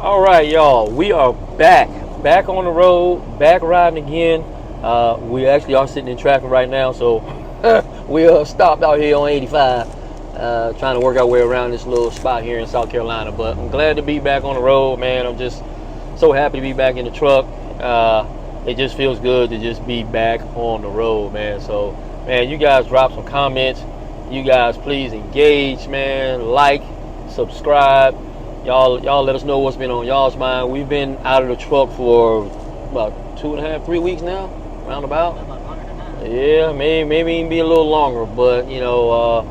All right, y'all, we are back on the road, back riding again. We actually are sitting in traffic right now, so we stopped out here on 85, trying to work our way around this little spot here in South Carolina. But I'm glad to be back on the road, man. I'm just so happy to be back in the truck. It just feels good to just be back on the road, man. So, man, you guys drop some comments. You guys please engage, man. Like, subscribe. Y'all let us know what's been on y'all's mind. We've been out of the truck for about 2.5, 3 weeks now, roundabout. Yeah, maybe even be a little longer. But my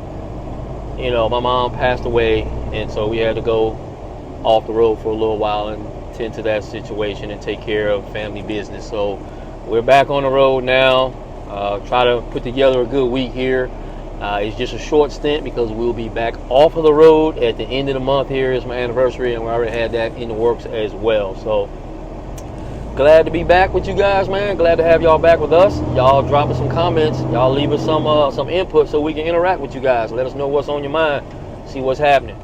mom passed away, and so we had to go off the road for a little while and tend to that situation and take care of family business. So we're back on the road now. Try to put together a good week here. It's just a short stint because we'll be back off of the road at the end of the month. Here is my anniversary, and we already had that in the works as well. So glad to be back with you guys, man. Glad to have y'all back with us. Y'all drop us some comments. Y'all leave us some input so we can interact with you guys. Let us know what's on your mind. See what's happening.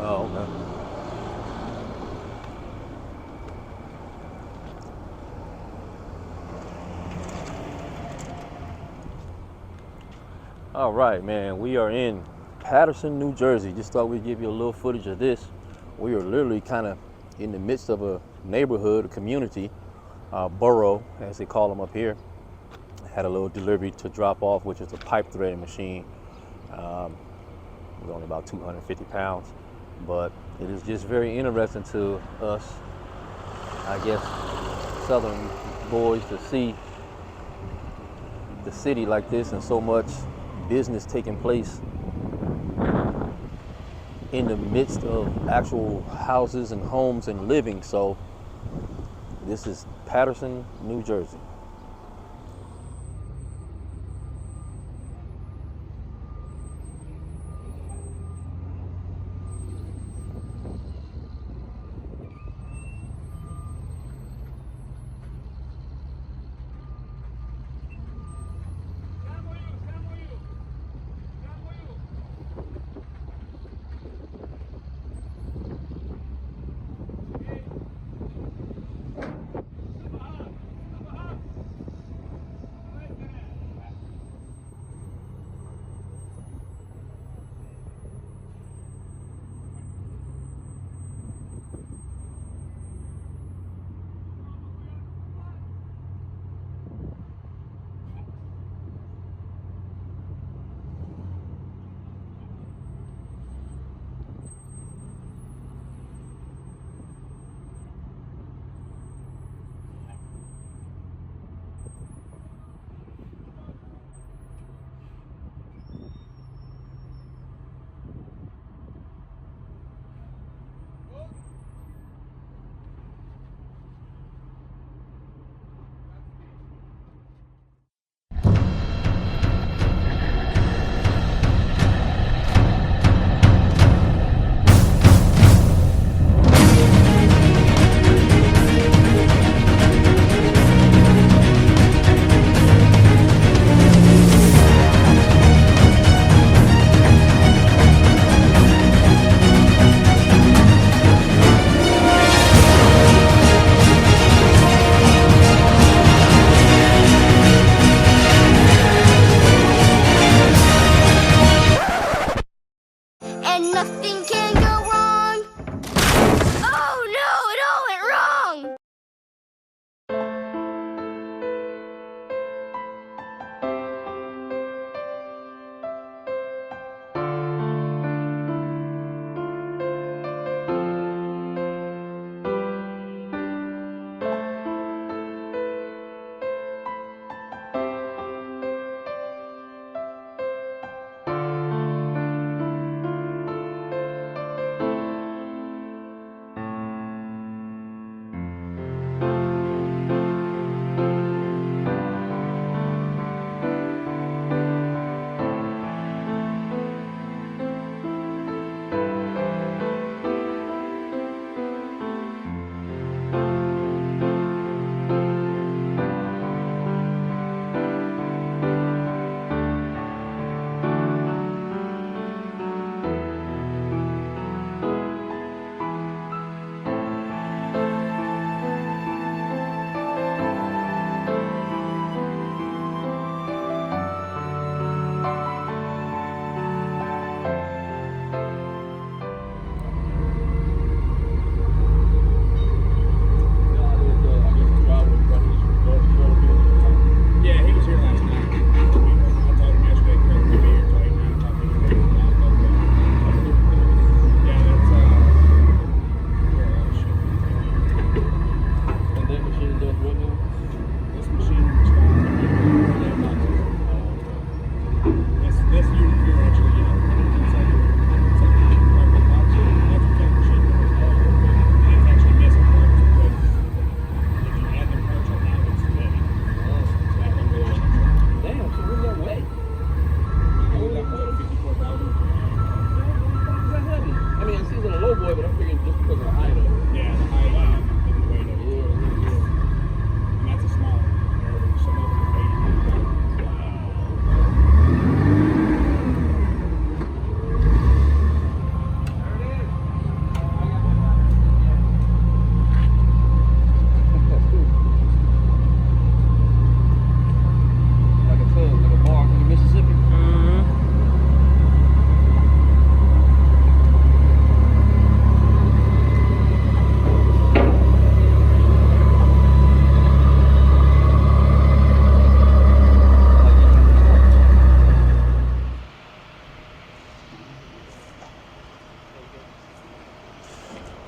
Oh, okay. All right, man. We are in Paterson, New Jersey. Just thought we'd give you a little footage of this. We are literally kind of in the midst of a neighborhood, a community. burro, as they call them up here. Had a little delivery to drop off, which is a pipe threading machine. It was only about 250 pounds, but it is just very interesting to us, I guess, Southern boys, to see the city like this and so much business taking place in the midst of actual houses and homes and living. So this is Paterson, New Jersey.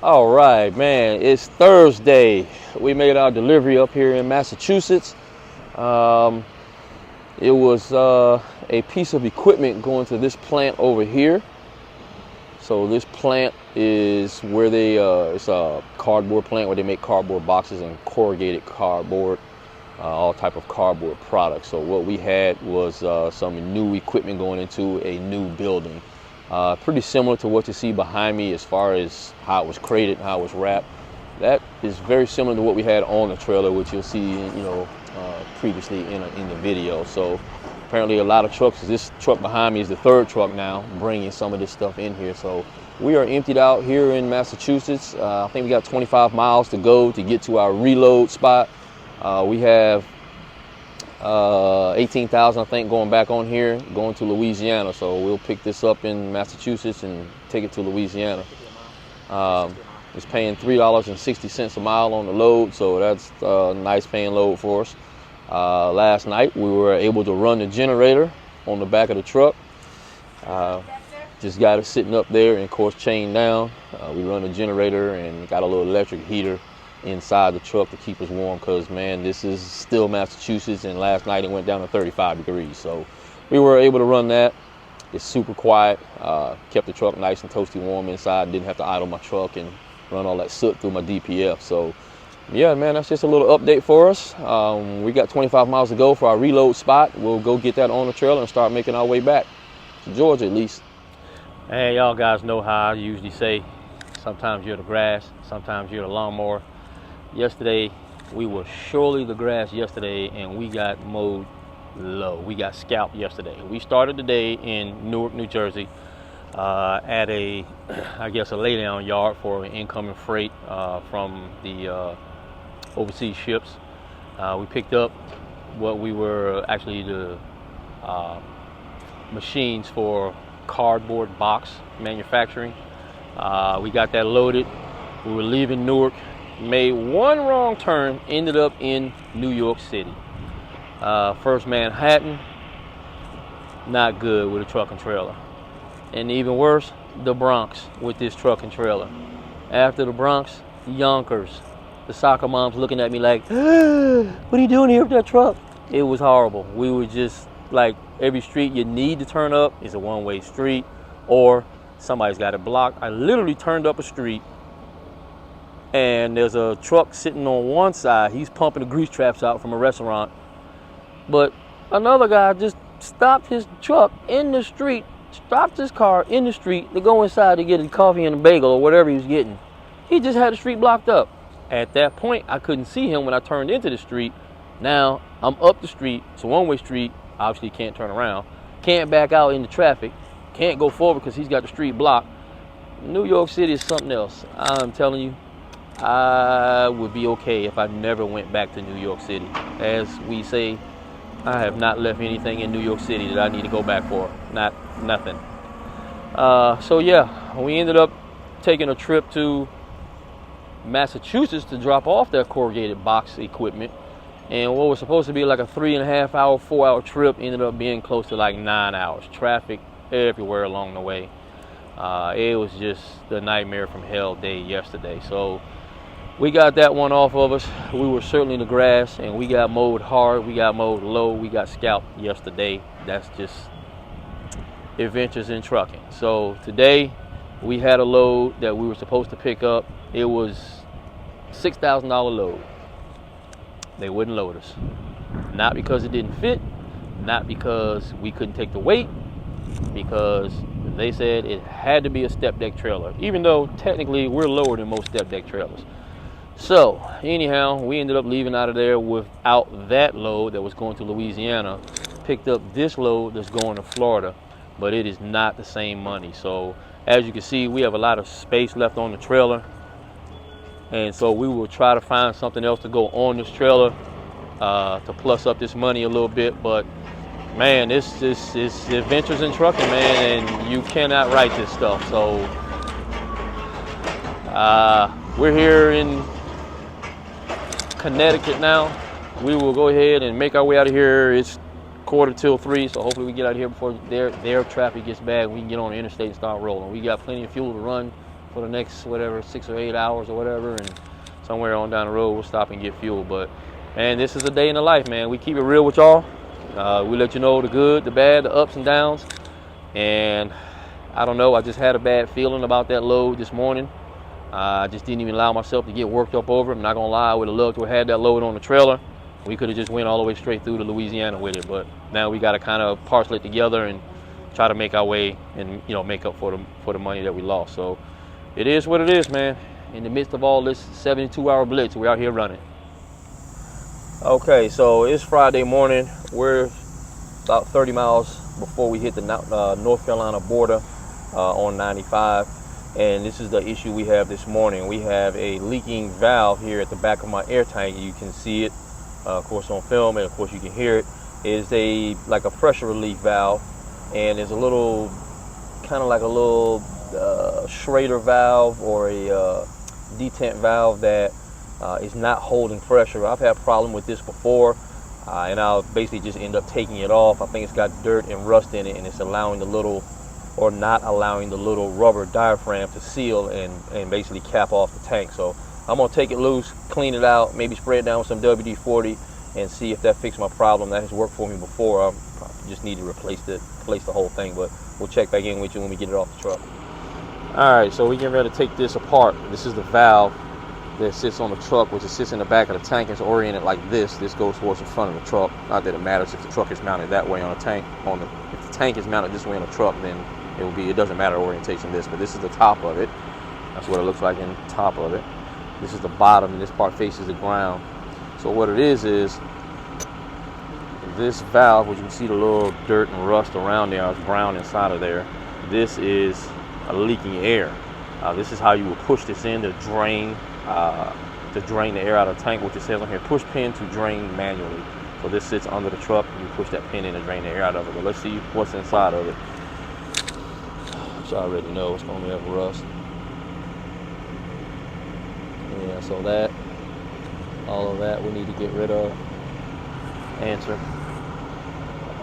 All right, man, it's Thursday. We made our delivery up here in Massachusetts. It was a piece of equipment going to this plant over here. So this plant is where it's a cardboard plant where they make cardboard boxes and corrugated cardboard, all type of cardboard products. So what we had was some new equipment going into a new building. Pretty similar to what you see behind me as far as how it was crated, how it was wrapped. That is very similar to what we had on the trailer, which you'll see, previously in the video. So apparently a lot of trucks. This truck behind me is the third truck now bringing some of this stuff in here. So we are emptied out here in Massachusetts. I think we got 25 miles to go to get to our reload spot. We have 18,000, I think, going back on here, going to Louisiana. So we'll pick this up in Massachusetts and take it to Louisiana. It's paying $3.60 a mile on the load, so that's a nice paying load for us. Last night we were able to run the generator on the back of the truck. Just got it sitting up there and, of course, chained down. We run the generator and got a little electric heater inside the truck to keep us warm, because, man, this is still Massachusetts, and last night it went down to 35 degrees. So we were able to run that. It's super quiet. Kept the truck nice and toasty warm inside. Didn't have to idle my truck and run all that soot through my DPF. So yeah, man, that's just a little update for us. We got 25 miles to go for our reload spot. We'll go get that on the trailer and start making our way back to Georgia, at least. Hey, y'all guys know how I usually say, sometimes you're the grass, sometimes you're the lawnmower. Yesterday, we were surely the grass yesterday, and we got mowed low. We got scalped yesterday. We started the day in Newark, New Jersey, at a laydown yard for incoming freight from the overseas ships. We picked up what we were actually the machines for cardboard box manufacturing. We got that loaded. We were leaving Newark, made one wrong turn, ended up in New York City. First Manhattan, not good with a truck and trailer. And even worse, the Bronx with this truck and trailer. After the Bronx, Yonkers. The soccer moms looking at me like, what are you doing here with that truck? It was horrible. We were just like, every street you need to turn up is a one-way street, or somebody's got it blocked. I literally turned up a street, and there's a truck sitting on one side. He's pumping the grease traps out from a restaurant. But another guy just stopped his truck in the street, stopped his car in the street to go inside to get a coffee and a bagel or whatever he was getting. He just had the street blocked up. At that point, I couldn't see him when I turned into the street. Now I'm up the street. It's a one-way street. Obviously can't turn around. Can't back out into traffic. Can't go forward because he's got the street blocked. New York City is something else. I'm telling you, I would be okay if I never went back to New York City. As we say, I have not left anything in New York City that I need to go back for. Nothing. So yeah, we ended up taking a trip to Massachusetts to drop off that corrugated box equipment. And what was supposed to be like a 3.5 hour, 4 hour trip ended up being close to like 9 hours. Traffic everywhere along the way. It was just the nightmare from hell day yesterday. So we got that one off of us. We were certainly in the grass, and we got mowed hard. We got mowed low. We got scalped yesterday. That's just adventures in trucking. So today we had a load that we were supposed to pick up. It was $6,000 load. They wouldn't load us. Not because it didn't fit, not because we couldn't take the weight, because they said it had to be a step deck trailer, even though technically we're lower than most step deck trailers. So anyhow, we ended up leaving out of there without that load that was going to Louisiana. Picked up this load that's going to Florida, but it is not the same money. So as you can see, we have a lot of space left on the trailer, and so we will try to find something else to go on this trailer to plus up this money a little bit. But man, this is adventures in trucking, man, and you cannot write this stuff. So we're here in Connecticut now. We will go ahead and make our way out of here. It's 2:45, so hopefully we get out of here before their traffic gets bad. We can get on the interstate and start rolling. We got plenty of fuel to run for the next whatever 6 or 8 hours or whatever, and somewhere on down the road we'll stop and get fuel. But man, this is a day in the life, man. We keep it real with y'all. We let you know the good, the bad, the ups and downs. And I don't know, I just had a bad feeling about that load this morning. I just didn't even allow myself to get worked up over it. I'm not gonna lie, I would have loved to have had that load on the trailer. We could have just went all the way straight through to Louisiana with it, but now we got to kind of parcel it together and try to make our way and make up for the money that we lost. So it is what it is, man. In the midst of all this 72-hour blitz, we're out here running. Okay, so it's Friday morning. We're about 30 miles before we hit the North Carolina border on 95. And this is the issue we have this morning. We have a leaking valve here at the back of my air tank. You can see it, of course, on film, and of course you can hear it. It's like a pressure relief valve, and there's a little, kind of like a little Schrader valve or a detent valve that is not holding pressure. I've had a problem with this before, and I'll basically just end up taking it off. I think it's got dirt and rust in it, and it's allowing the little, or not allowing the little rubber diaphragm to seal and basically cap off the tank. So I'm gonna take it loose, clean it out, maybe spray it down with some WD-40 and see if that fixed my problem. That has worked for me before. I just need to replace the whole thing, but we'll check back in with you when we get it off the truck. All right, so we getting ready to take this apart. This is the valve that sits on the truck, which sits in the back of the tank. It's oriented like this. This goes towards the front of the truck. Not that it matters if the truck is mounted that way on a tank. If the tank is mounted this way on a truck, then it doesn't matter orientation of this, but this is the top of it. That's what it looks like in the top of it. This is the bottom, and this part faces the ground. So what it is this valve, which you can see the little dirt and rust around there, it's brown inside of there. This is a leaking air. This is how you would push this in to drain the air out of the tank, which it says on here, push pin to drain manually. So this sits under the truck, and you push that pin in to drain the air out of it. But let's see what's inside of it. So I already know it's going to have rust. Yeah, so all of that we need to get rid of. Answer.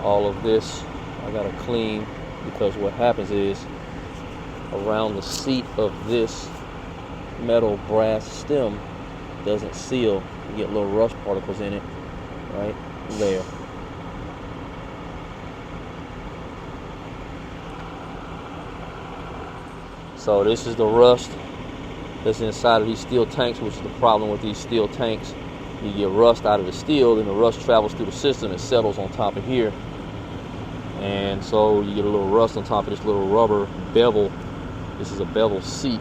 All of this I got to clean, because what happens is around the seat of this metal brass stem doesn't seal. You get little rust particles in it right there. So this is the rust that's inside of these steel tanks, which is the problem with these steel tanks. You get rust out of the steel, then the rust travels through the system and settles on top of here. And so you get a little rust on top of this little rubber bevel. This is a bevel seat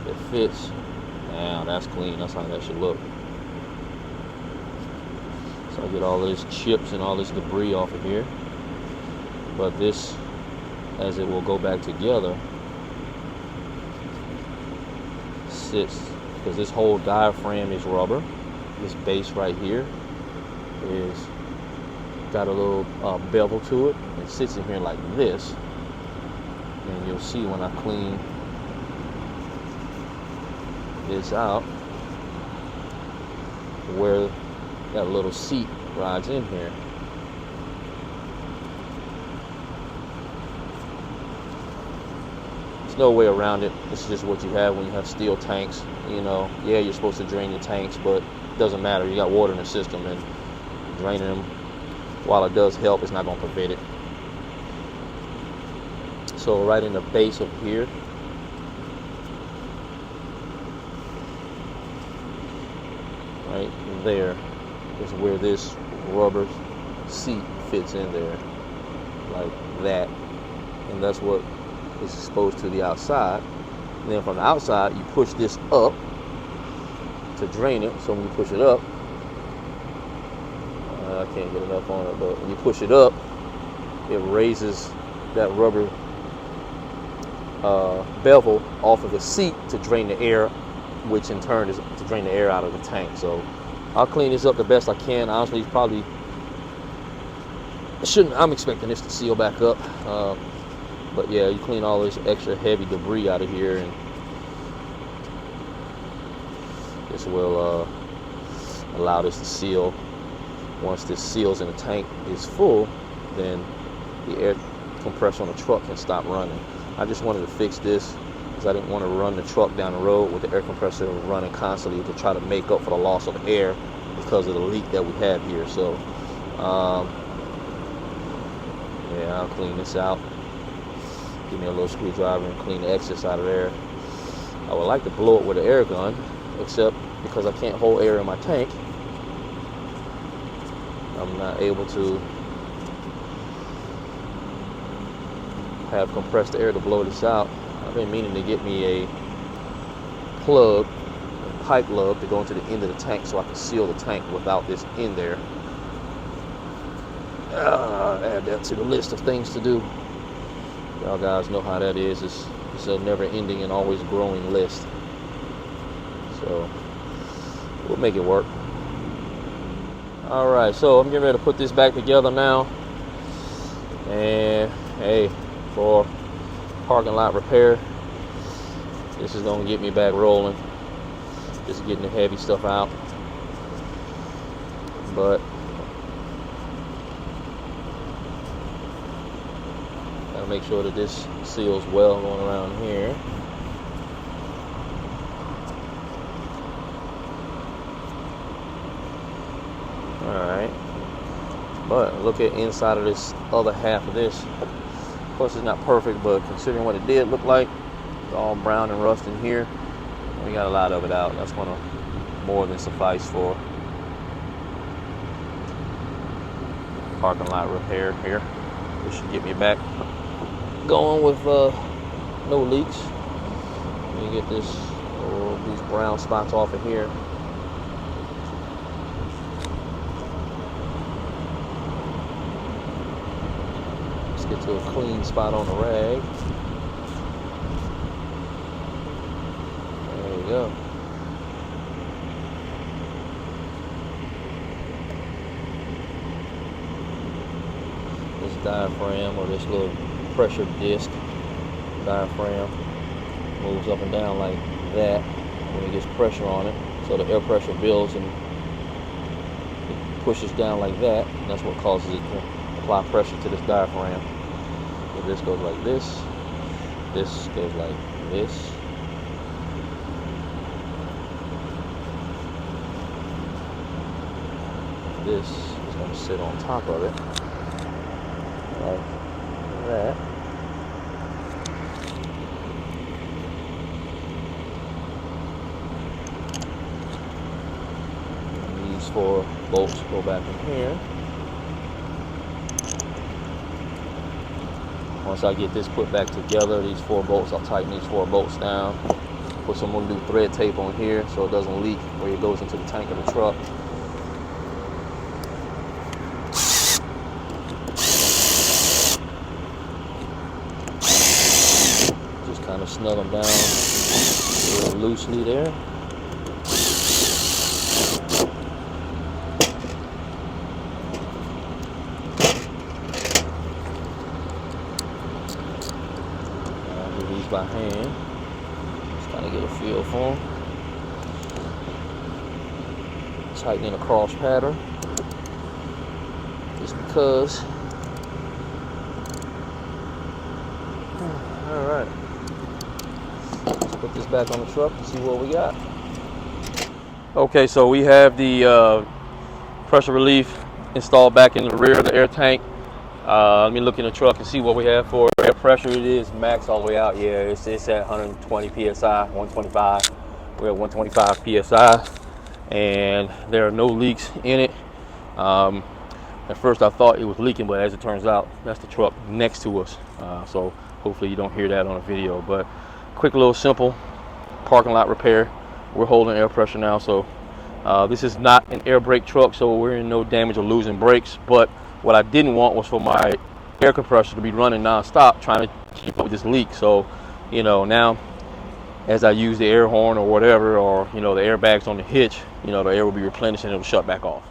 that fits. Now that's clean. That's how that should look. So I get all of these chips and all this debris off of here. But this, as it will go back together, sits, because this whole diaphragm is rubber. This base right here is got a little bevel to it. It sits in here like this, and you'll see when I clean this out where that little seat rides in here. No way around it. This is just what you have when you have steel tanks. Yeah, you're supposed to drain your tanks, but it doesn't matter. You got water in the system, and draining them, while it does help, it's not going to prevent it. So right in the base of here, right there, is where this rubber seat fits in there, like that, and that's what is exposed to the outside. And then from the outside, you push this up to drain it. So when you push it up, I can't get enough on it, but when you push it up, it raises that rubber bevel off of the seat to drain the air, which in turn is to drain the air out of the tank. So I'll clean this up the best I can. Honestly, probably I'm expecting this to seal back up. But yeah, you clean all this extra heavy debris out of here, and this will allow this to seal. Once this seals and the tank is full, then the air compressor on the truck can stop running. I just wanted to fix this because I didn't want to run the truck down the road with the air compressor running constantly to try to make up for the loss of air because of the leak that we have here. So yeah, I'll clean this out. Give me a little screwdriver and clean the excess out of there. I would like to blow it with an air gun, except because I can't hold air in my tank, I'm not able to have compressed air to blow this out. I've been meaning to get me a plug, a pipe lug to go into the end of the tank so I can seal the tank without this in there. Add that to the list of things to do. Y'all guys know how that is. It's a never-ending and always growing list. So we'll make it work. All right, so I'm getting ready to put this back together now. And hey, for parking lot repair, this is gonna get me back rolling. Just getting the heavy stuff out. But gotta make sure that this seals well going around here. Alright, but look at inside of this other half of this. Of course it's not perfect, but considering what it did look like, it's all brown and rust in here. We got a lot of it out. That's gonna more than suffice for parking lot repair here. This should get me back going with no leaks. Let me get these brown spots off of here. Get to a clean spot on the rag. There we go. This diaphragm, or this little pressure disc diaphragm, moves up and down like that when it gets pressure on it. So the air pressure builds and it pushes down like that, and that's what causes it to apply pressure to this diaphragm. So this goes like this. This goes like this. This is going to sit on top of it like that. And these 4 bolts go back in here. Once I get this put back together, these 4 bolts, I'll tighten these 4 bolts down. Put some more new thread tape on here so it doesn't leak where it goes into the tank of the truck. Just kind of snug them down real loosely there. By hand, just kind of get a feel for them. Tightening a cross pattern, just because. All right, let's put this back on the truck and see what we got. Okay, so we have the pressure relief installed back in the rear of the air tank. Let me look in the truck and see what we have for air pressure. It is max all the way out. Yeah, it's at 120 psi, 125. We're at 125 psi, and there are no leaks in it. At first I thought it was leaking, but as it turns out, that's the truck next to us. So hopefully you don't hear that on a video. But quick little simple parking lot repair. We're holding air pressure now, so this is not an air brake truck, so we're in no damage or losing brakes. But what I didn't want was for my air compressor to be running non-stop trying to keep up with this leak. So, you know, now as I use the air horn or whatever, or, you know, the airbags on the hitch, you know, the air will be replenished and it'll shut back off.